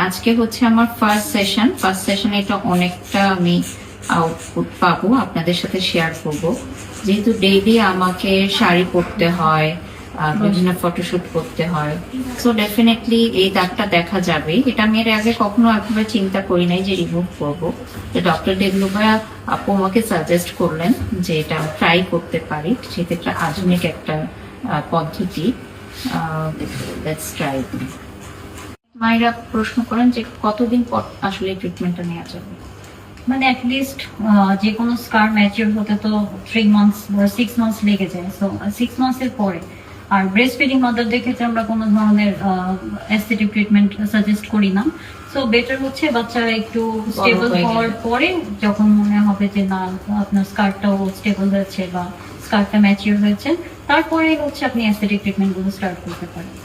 আজকে হচ্ছে আমার ফার্স্ট সেশনে এটা অনেকটা আমি আউটপুট পাবো, আপনাদের সাথে শেয়ার করব। যেহেতু ডেইলি আমাকে শাড়ি পরতে হয়, বিভিন্ন ফটোশুট করতে হয়, সো ডেফিনেটলি এই দাগটা দেখা যাবে। এটা আমি এর আগে কখনো একভাবে চিন্তা করি নাই যে রিমুভ করবো। তো ডক্টর দেবলুবা আপু আমাকে সাজেস্ট করলেন যে এটা ট্রাই করতে পারি, সেক্ষেত্রে আধুনিক একটা পদ্ধতি। Let's try. মায়েরা প্রশ্ন করেন যে কতদিন পর আসলে ট্রিটমেন্টটা নেওয়া যাবে। মানে অ্যাটলিস্ট যে কোনো স্কার ম্যাচিউর হতে তো 3 মান্থস বা 6 মান্থস লেগে যায়, সো 6 মান্থসের পরে। আর ব্রেস্ট ফিডিং মাদারদের ক্ষেত্রে আমরা কোনো ধরনের অ্যাস্থেটিক ট্রিটমেন্ট সাজেস্ট করি না। সো বেটার হচ্ছে বাচ্চারা একটু স্টেবল হওয়ার পরে, যখন মনে হবে যে না আপনার স্কারটাও স্টেবল হয়েছে বা স্কারটা ম্যাচিউর হয়েছে, তারপরে হচ্ছে আপনি অ্যাস্থেটিক ট্রিটমেন্টগুলো স্টার্ট করতে পারেন।